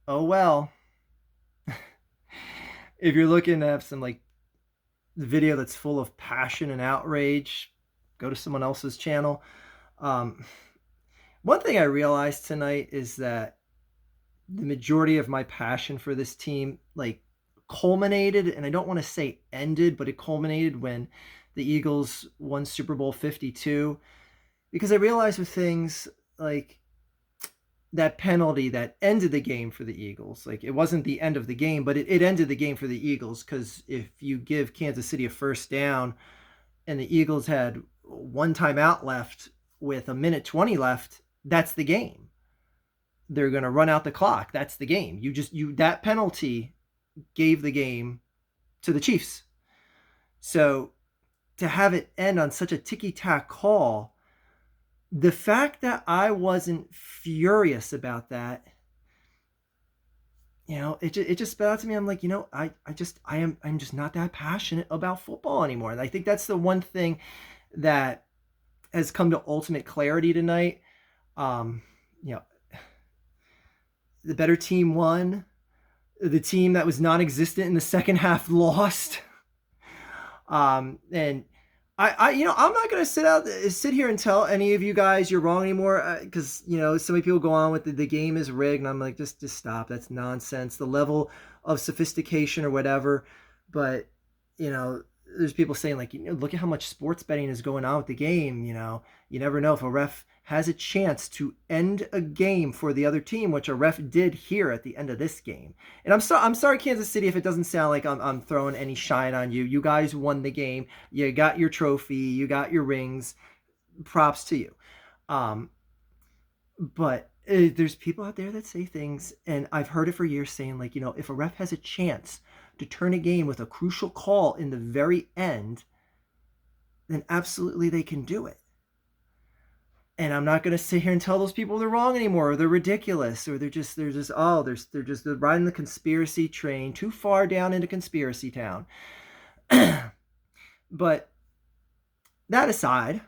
Oh well. If you're looking to have some like video that's full of passion and outrage, go to someone else's channel. Um, One thing I realized tonight is that the majority of my passion for this team like culminated, and I don't want to say ended, but it culminated when the Eagles won Super Bowl 52, because I realized with things like that penalty that ended the game for the Eagles. Like it wasn't the end of the game, but it ended the game for the Eagles, because if you give Kansas City a first down and the Eagles had one timeout left with a minute 20 left, that's the game. They're going to run out the clock. That's the game. That penalty gave the game to the Chiefs. So to have it end on such a ticky tack call, the fact that I wasn't furious about that, it just spelled out to me. I'm like, I'm just not that passionate about football anymore. And I think that's the one thing that has come to ultimate clarity tonight. Um, you know, the better team won. The team that was non-existent in the second half lost. And I'm not gonna sit here and tell any of you guys you're wrong anymore, because so many people go on with the game is rigged, and I'm like, just stop. That's nonsense. The level of sophistication or whatever, but there's people saying like, look at how much sports betting is going on with the game. You never know if a ref has a chance to end a game for the other team, which a ref did here at the end of this game. And I'm sorry, Kansas City, if it doesn't sound like I'm throwing any shine on you. You guys won the game. You got your trophy. You got your rings. Props to you. But there's people out there that say things, and I've heard it for years, saying like, if a ref has a chance to turn a game with a crucial call in the very end, then absolutely they can do it. And I'm not going to sit here and tell those people they're wrong anymore, or they're ridiculous, or they're riding the conspiracy train too far down into conspiracy town. But that aside,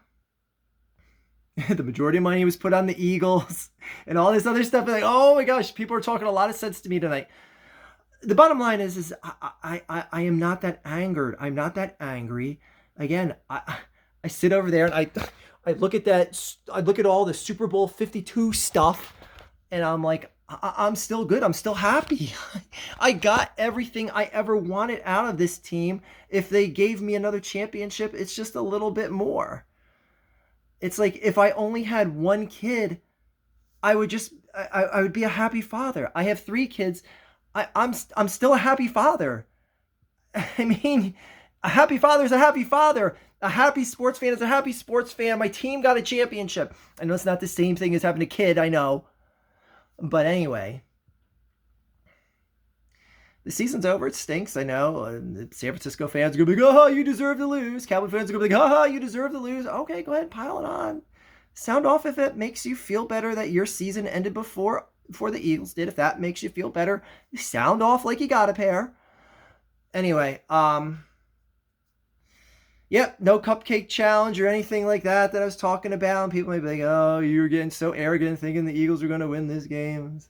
the majority of money was put on the Eagles and all this other stuff. Like, oh my gosh, people are talking a lot of sense to me tonight. The bottom line is I am not that angered. I'm not that angry. Again, I sit over there and I look at that. I look at all the Super Bowl 52 stuff, and I'm like, I'm still good. I'm still happy. I got everything I ever wanted out of this team. If they gave me another championship, it's just a little bit more. It's like if I only had one kid, I would be a happy father. I have three kids. I'm still a happy father. I mean, a happy father is a happy father. A happy sports fan is a happy sports fan. My team got a championship. I know it's not the same thing as having a kid, I know. But anyway, the season's over. It stinks, I know. San Francisco fans are going to be like, oh, you deserve to lose. Cowboy fans are going to be like, oh, you deserve to lose. Okay, go ahead and pile it on. Sound off if it makes you feel better that your season ended before the Eagles did. If that makes you feel better, sound off like you got a pair. Anyway, yep, no cupcake challenge or anything like that I was talking about. And people may be like, oh, you're getting so arrogant thinking the Eagles are going to win this game.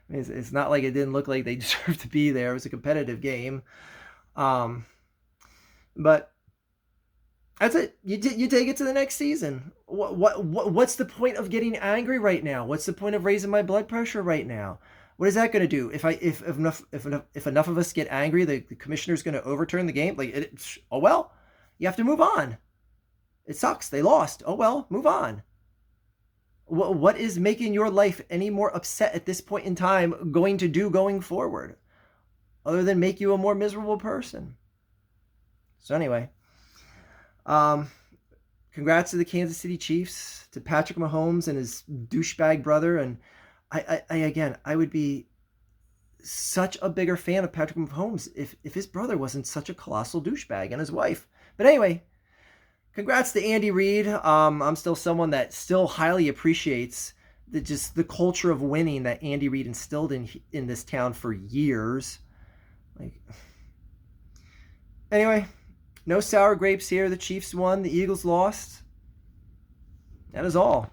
It's not like it didn't look like they deserved to be there. It was a competitive game. But that's it. You take it to the next season. What's the point of getting angry right now? What's the point of raising my blood pressure right now? What is that going to do? If enough of us get angry, the commissioner's going to overturn the game. Oh well, you have to move on. It sucks. They lost. Oh well, move on. What is making your life any more upset at this point in time going to do going forward, other than make you a more miserable person? So anyway, congrats to the Kansas City Chiefs, to Patrick Mahomes and his douchebag brother. And I would be such a bigger fan of Patrick Mahomes if his brother wasn't such a colossal douchebag, and his wife. But anyway, congrats to Andy Reid. I'm still someone that still highly appreciates the culture of winning that Andy Reid instilled in this town for years. Anyway, no sour grapes here. The Chiefs won. The Eagles lost. That is all.